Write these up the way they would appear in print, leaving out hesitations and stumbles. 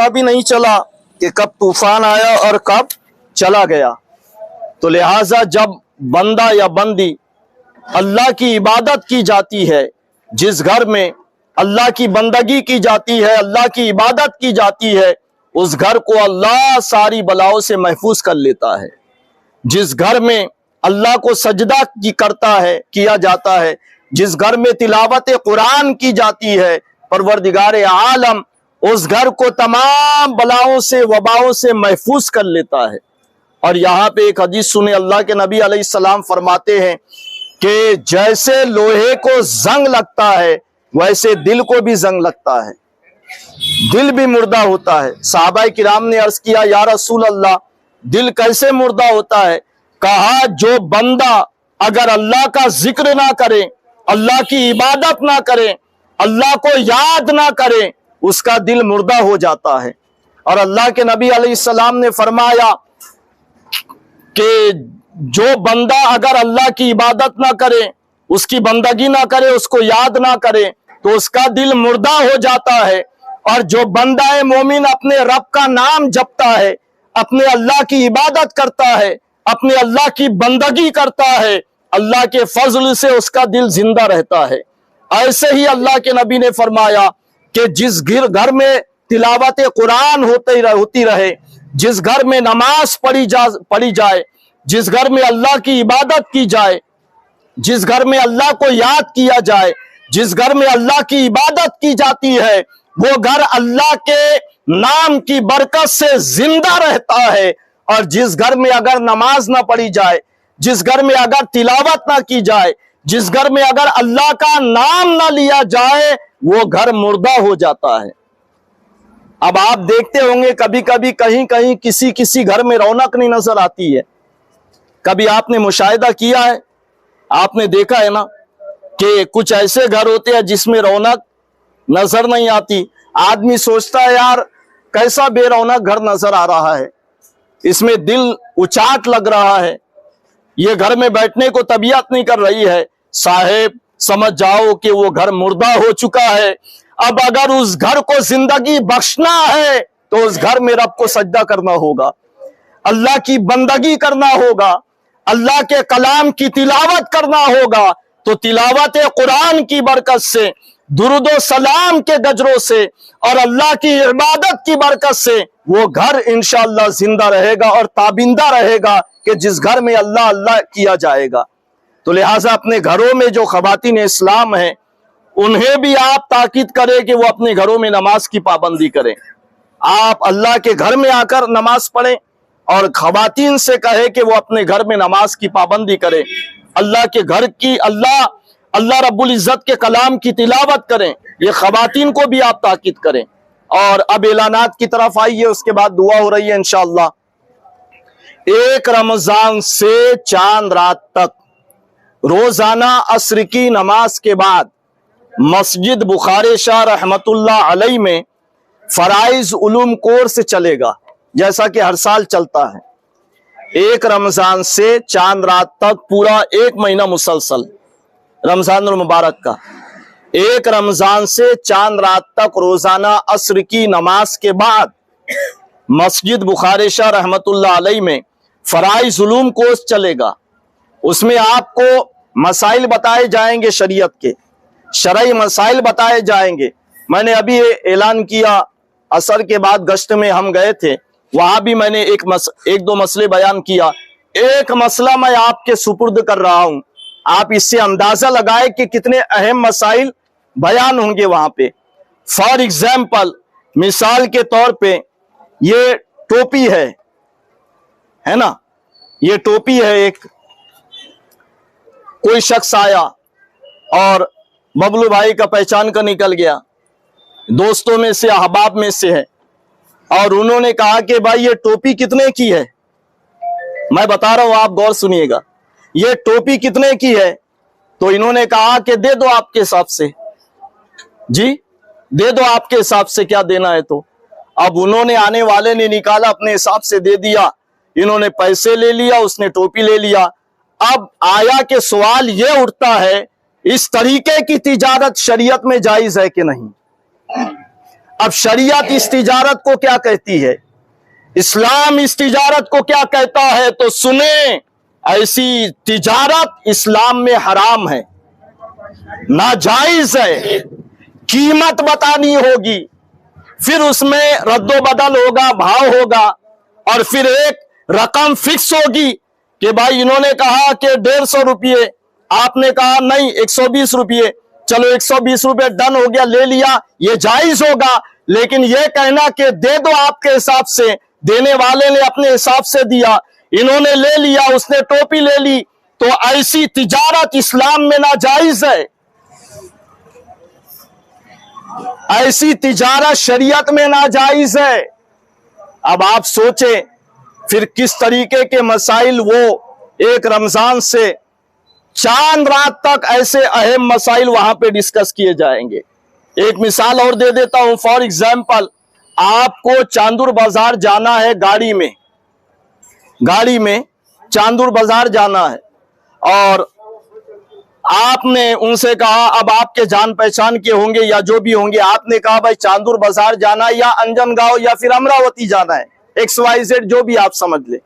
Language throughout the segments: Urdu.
پتہ بھی نہیں چلا کہ کب طوفان آیا اور کب چلا گیا۔ تو لہٰذا جب بندہ یا بندی اللہ کی عبادت کی جاتی ہے، جس گھر میں اللہ کی بندگی کی جاتی ہے، اللہ کی عبادت کی جاتی ہے، اس گھر کو اللہ ساری بلاؤں سے محفوظ کر لیتا ہے۔ جس گھر میں اللہ کو سجدہ کیا جاتا ہے، جس گھر میں تلاوت قرآن کی جاتی ہے، پروردگار عالم اس گھر کو تمام بلاؤں سے وباؤں سے محفوظ کر لیتا ہے۔ اور یہاں پہ ایک حدیث سنے، اللہ کے نبی علیہ السلام فرماتے ہیں کہ جیسے لوہے کو زنگ لگتا ہے ویسے دل کو بھی زنگ لگتا ہے، دل بھی مردہ ہوتا ہے۔ صحابہ کرام نے عرض کیا یا رسول اللہ دل کیسے مردہ ہوتا ہے؟ کہا جو بندہ اگر اللہ کا ذکر نہ کرے، اللہ کی عبادت نہ کرے، اللہ کو یاد نہ کرے، اس کا دل مردہ ہو جاتا ہے۔ اور اللہ کے نبی علیہ السلام نے فرمایا کہ جو بندہ اگر اللہ کی عبادت نہ کرے، اس کی بندگی نہ کرے، اس کو یاد نہ کرے تو اس کا دل مردہ ہو جاتا ہے۔ اور جو بندہ مومن اپنے رب کا نام جپتا ہے، اپنے اللہ کی عبادت کرتا ہے، اپنے اللہ کی بندگی کرتا ہے، اللہ کے فضل سے اس کا دل زندہ رہتا ہے۔ ایسے ہی اللہ کے نبی نے فرمایا کہ جس گھر میں تلاوت قرآن ہوتی رہے، جس گھر میں نماز پڑھی جائے، جس گھر میں اللہ کی عبادت کی جائے، جس گھر میں اللہ کو یاد کیا جائے، جس گھر میں اللہ کی عبادت کی جاتی ہے، وہ گھر اللہ کے نام کی برکت سے زندہ رہتا ہے۔ اور جس گھر میں اگر نماز نہ پڑھی جائے، جس گھر میں اگر تلاوت نہ کی جائے، جس گھر میں اگر اللہ کا نام نہ لیا جائے، وہ گھر مردہ ہو جاتا ہے۔ اب آپ دیکھتے ہوں گے کبھی کبھی کہیں کسی گھر میں رونق نہیں نظر آتی ہے۔ کبھی آپ نے مشاہدہ کیا ہے، آپ نے دیکھا ہے نا کہ کچھ ایسے گھر ہوتے ہیں جس میں رونق نظر نہیں آتی۔ آدمی سوچتا ہے یار کیسا بے رونق گھر نظر آ رہا ہے، اس میں دل اچاٹ لگ رہا ہے، یہ گھر میں بیٹھنے کو طبیعت نہیں کر رہی ہے۔ صاحب سمجھ جاؤ کہ وہ گھر مردہ ہو چکا ہے۔ اب اگر اس گھر کو زندگی بخشنا ہے تو اس گھر میں رب کو سجدہ کرنا ہوگا، اللہ کی بندگی کرنا ہوگا، اللہ کے کلام کی تلاوت کرنا ہوگا۔ تو تلاوت قرآن کی برکت سے، درود و سلام کے گجروں سے اور اللہ کی عبادت کی برکت سے وہ گھر انشاءاللہ زندہ رہے گا اور تابندہ رہے گا کہ جس گھر میں اللہ اللہ کیا جائے گا۔ تو لہٰذا اپنے گھروں میں جو خواتین اسلام ہیں انہیں بھی آپ تاکید کریں کہ وہ اپنے گھروں میں نماز کی پابندی کریں۔ آپ اللہ کے گھر میں آ کر نماز پڑھیں اور خواتین سے کہے کہ وہ اپنے گھر میں نماز کی پابندی کریں، اللہ کے گھر کی اللہ رب العزت کے کلام کی تلاوت کریں۔ یہ خواتین کو بھی آپ تاکید کریں۔ اور اب اعلانات کی طرف آئیے، اس کے بعد دعا ہو رہی ہے انشاءاللہ۔ 1 رمضان سے چاند رات تک روزانہ عصر کی نماز کے بعد مسجد بخاری شاہ رحمت اللہ علیہ میں فرائض علوم کورس چلے گا، جیسا کہ ہر سال چلتا ہے۔ 1 رمضان سے چاند رات تک پورا 1 مہینہ مسلسل رمضان المبارک کا، 1 رمضان سے چاند رات تک روزانہ عصر کی نماز کے بعد مسجد بخاری شاہ رحمت اللہ علیہ میں فرائض علوم کورس چلے گا۔ اس میں آپ کو مسائل بتائے جائیں گے، شریعت کے شرعی مسائل بتائے جائیں گے۔ میں نے ابھی اعلان کیا، عصر کے بعد گشت میں ہم گئے تھے، وہاں بھی میں نے ایک دو مسئلے بیان کیا۔ ایک مسئلہ میں آپ کے سپرد کر رہا ہوں، آپ اس سے اندازہ لگائے کہ کتنے اہم مسائل بیان ہوں گے وہاں پہ۔ فار ایگزامپل، مثال کے طور پہ یہ ٹوپی ہے نا، یہ ٹوپی ہے، ایک کوئی شخص آیا اور ببلو بھائی کا پہچان کا نکل گیا، دوستوں میں سے احباب میں سے ہے، اور انہوں نے کہا کہ بھائی یہ ٹوپی کتنے کی ہے؟ میں بتا رہا ہوں، آپ غور سنیے گا، یہ ٹوپی کتنے کی ہے؟ تو انہوں نے کہا کہ دے دو آپ کے حساب سے، جی دے دو آپ کے حساب سے، کیا دینا ہے تو۔ اب انہوں نے آنے والے نے نکالا، اپنے حساب سے دے دیا، انہوں نے پیسے لے لیا، اس نے ٹوپی لے لیا۔ اب آیا کہ سوال یہ اٹھتا ہے، اس طریقے کی تجارت شریعت میں جائز ہے کہ نہیں؟ اب شریعت اس تجارت کو کیا کہتی ہے، اسلام اس تجارت کو کیا کہتا ہے، تو سنیں، ایسی تجارت اسلام میں حرام ہے، ناجائز ہے، قیمت بتانی ہوگی، پھر اس میں رد و بدل ہوگا، بھاؤ ہوگا، اور پھر ایک رقم فکس ہوگی کہ بھائی انہوں نے کہا کہ 150 روپے، آپ نے کہا نہیں 120 روپے، چلو 120 روپے ڈن ہو گیا، لے لیا، یہ جائز ہوگا۔ لیکن یہ کہنا کہ دے دو آپ کے حساب سے، دینے والے نے اپنے حساب سے دیا، انہوں نے لے لیا، اس نے ٹوپی لے لی، تو ایسی تجارت اسلام میں ناجائز ہے، ایسی تجارت شریعت میں ناجائز ہے۔ اب آپ سوچیں پھر کس طریقے کے مسائل، وہ ایک رمضان سے چاند رات تک ایسے اہم مسائل وہاں پہ ڈسکس کیے جائیں گے۔ ایک مثال اور دے دیتا ہوں، فار ایگزامپل، آپ کو چاندور بازار جانا ہے، گاڑی میں چاندور بازار جانا ہے، اور آپ نے ان سے کہا، اب آپ کے جان پہچان کے ہوں گے یا جو بھی ہوں گے، آپ نے کہا بھائی چاندور بازار جانا ہے، یا انجن گاؤں یا پھر امراوتی جانا ہے، XYZ جو بھی آپ سمجھ لیں۔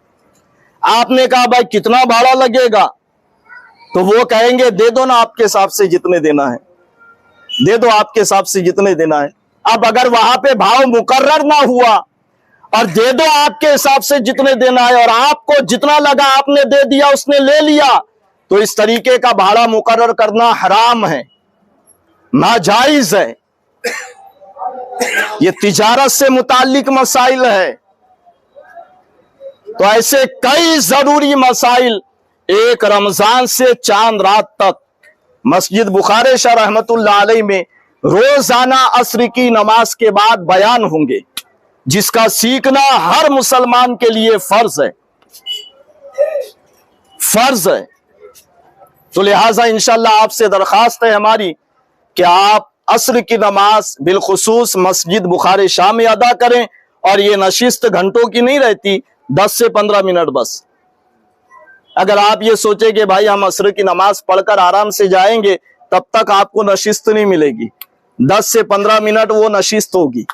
آپ نے کہا بھائی کتنا بھاڑا لگے گا، تو وہ کہیں گے دے دو نا آپ کے حساب سے جتنے دینا ہے، دے دو آپ کے حساب سے جتنے دینا ہے۔ اب اگر وہاں پہ بھاؤ مقرر نہ ہوا اور دے دو آپ کے حساب سے جتنے دینا ہے، اور آپ کو جتنا لگا آپ نے دے دیا، اس نے لے لیا، تو اس طریقے کا بھاڑا مقرر کرنا حرام ہے، ناجائز ہے۔ یہ تجارت سے متعلق مسائل ہے۔ تو ایسے کئی ضروری مسائل ایک رمضان سے چاند رات تک مسجد بخاری شاہ رحمت اللہ علیہ میں روزانہ عصر کی نماز کے بعد بیان ہوں گے، جس کا سیکھنا ہر مسلمان کے لیے فرض ہے، فرض ہے۔ تو لہٰذا انشاءاللہ آپ سے درخواست ہے ہماری کہ آپ عصر کی نماز بالخصوص مسجد بخاری شاہ میں ادا کریں، اور یہ نشست گھنٹوں کی نہیں رہتی، 10 سے 15 منٹ بس۔ اگر آپ یہ سوچیں کہ بھائی ہم عصر کی نماز پڑھ کر آرام سے جائیں گے، تب تک آپ کو نشست نہیں ملے گی، 10 سے 15 منٹ وہ نشست ہوگی،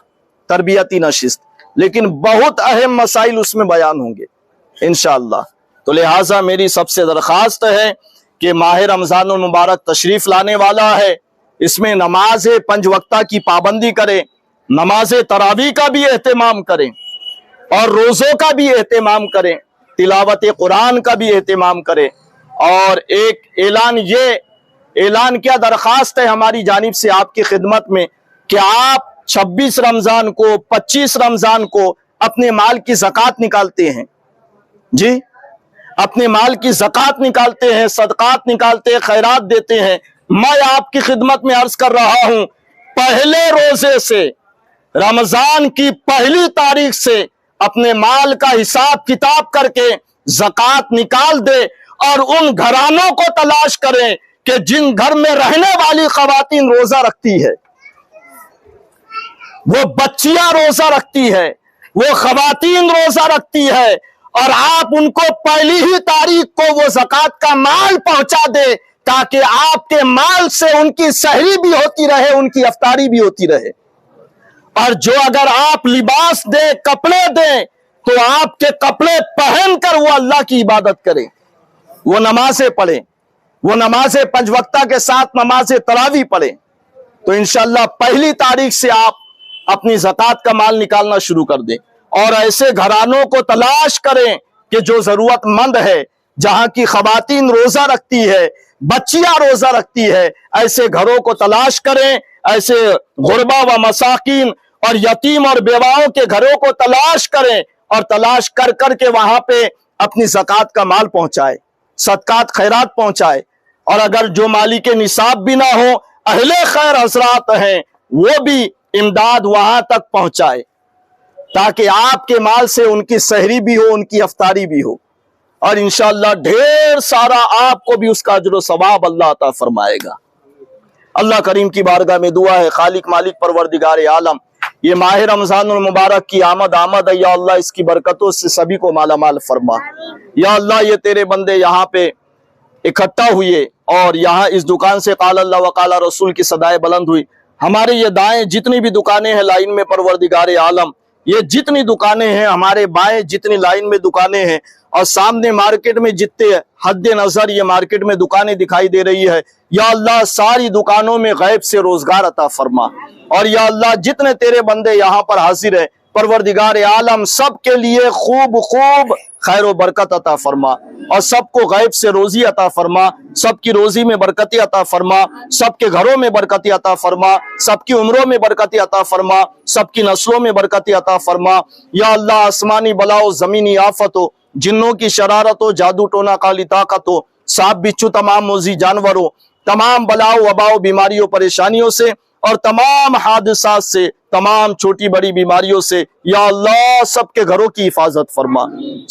تربیتی نشست، لیکن بہت اہم مسائل اس میں بیان ہوں گے انشاءاللہ۔ تو لہٰذا میری سب سے درخواست ہے کہ ماہ رمضان المبارک تشریف لانے والا ہے، اس میں نماز 5 وقتہ کی پابندی کریں، نماز تراویح کا بھی اہتمام کریں، اور روزوں کا بھی اہتمام کریں، تلاوت قرآن کا بھی اہتمام کریں۔ اور ایک اعلان کیا درخواست ہے ہماری جانب سے آپ کی خدمت میں کہ آپ 26 رمضان کو 25 رمضان کو اپنے مال کی زکوٰۃ نکالتے ہیں، جی اپنے مال کی زکوٰۃ نکالتے ہیں، صدقات نکالتے ہیں، خیرات دیتے ہیں۔ میں آپ کی خدمت میں عرض کر رہا ہوں، پہلے روزے سے، رمضان کی پہلی تاریخ سے اپنے مال کا حساب کتاب کر کے زکوٰۃ نکال دے، اور ان گھرانوں کو تلاش کریں کہ جن گھر میں رہنے والی خواتین روزہ رکھتی ہے، وہ بچیاں روزہ رکھتی ہے، وہ خواتین روزہ رکھتی ہے، اور آپ ان کو پہلی ہی تاریخ کو وہ زکوٰۃ کا مال پہنچا دے، تاکہ آپ کے مال سے ان کی سحری بھی ہوتی رہے، ان کی افطاری بھی ہوتی رہے۔ اور جو اگر آپ لباس دیں، کپڑے دیں، تو آپ کے کپڑے پہن کر وہ اللہ کی عبادت کریں، وہ نمازیں پڑھیں، وہ نمازیں 5 وقتہ کے ساتھ نماز تراویح پڑھیں۔ تو انشاءاللہ پہلی تاریخ سے آپ اپنی زکوٰۃ کا مال نکالنا شروع کر دیں، اور ایسے گھرانوں کو تلاش کریں کہ جو ضرورت مند ہے، جہاں کی خواتین روزہ رکھتی ہے، بچیاں روزہ رکھتی ہے، ایسے گھروں کو تلاش کریں، ایسے غربا و مساکین اور یتیم اور بیواؤں کے گھروں کو تلاش کریں، اور تلاش کر کر کے وہاں پہ اپنی زکوٰۃ کا مال پہنچائے، صدقات خیرات پہنچائے۔ اور اگر جو مالک نصاب بھی نہ ہو، اہل خیر حضرات ہیں، وہ بھی امداد وہاں تک پہنچائے، تاکہ آپ کے مال سے ان کی سحری بھی ہو، ان کی افطاری بھی ہو، اور انشاءاللہ ڈھیر سارا آپ کو بھی اس کا اجر و ثواب اللہ عطا فرمائے گا۔ اللہ کریم کی بارگاہ میں دعا ہے، خالق مالک پروردگار عالم، یہ ماہ رمضان المبارک کی آمد ہے، یا اللہ اس کی برکتوں سے سبھی کو مالا مال فرما۔ یا اللہ یہ تیرے بندے یہاں پہ اکٹھا ہوئے، اور یہاں اس دکان سے قال اللہ و قال رسول کی صدائے بلند ہوئی، ہمارے یہ دائیں جتنی بھی دکانیں ہیں لائن میں پروردگار عالم، یہ جتنی دکانیں ہیں ہمارے بائیں جتنی لائن میں دکانیں ہیں، اور سامنے مارکیٹ میں جتنے حد نظر یہ مارکیٹ میں دکانیں دکھائی دے رہی ہے، یا اللہ ساری دکانوں میں غیب سے روزگار عطا فرما، اور یا اللہ جتنے تیرے بندے یہاں پر حاضر ہیں پروردگار عالم سب کے لیے خوب خوب خیر و برکت عطا فرما، اور سب کو غیب سے روزی عطا فرما، سب کی روزی میں برکتی عطا فرما، سب کے گھروں میں برکتی عطا فرما، سب کی عمروں میں برکتی عطا فرما، سب کی نسلوں میں برکتی عطا فرما۔ یا اللہ آسمانی بلا ہو، زمینی آفت ہو، جنوں کی شرارت ہو، جادو ٹونا کالی طاقت ہو، سانپ بچھو تمام موذی جانوروں، تمام بلاؤ وباؤ بیماریوں پریشانیوں سے اور تمام حادثات سے، تمام چھوٹی بڑی بیماریوں سے، یا اللہ سب کے گھروں کی حفاظت فرما،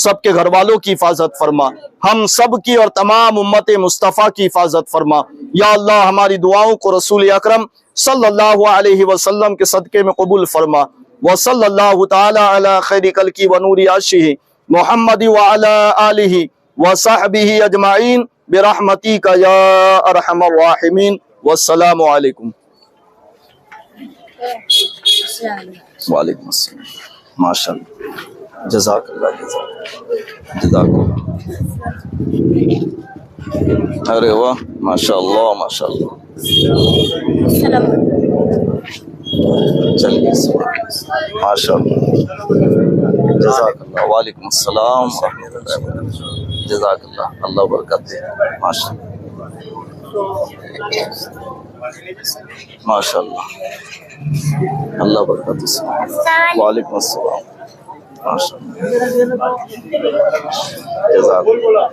سب کے گھر والوں کی حفاظت فرما، ہم سب کی اور تمام امت مصطفیٰ کی حفاظت فرما۔ یا اللہ ہماری دعاؤں کو رسول اکرم صلی اللہ علیہ وسلم کے صدقے میں قبول فرما۔ وصلی اللہ تعالی علی خیر خلقہ ونور عرشہ محمد وعلی آلہ وصحبہ اجمعین برحمتک یا ارحم الراحمین۔ والسلام علیکم۔ وعلیکم السلام۔ ماشاء اللہ، جزاک اللہ، جزاک اللہ۔ ارے واہ، ماشاء اللہ ماشاء اللہ۔ چلیے ماشاء اللہ، جزاک اللہ۔ وعلیکم السلام ورحمۃ اللہ وبرکاتہ۔ جزاک اللہ، اللہ برکت دے۔ ماشاء اللہ ماشاء اللہ، اللہ برکت دے۔ وعلیکم السلام، ماشاء اللہ، جزاک اللہ۔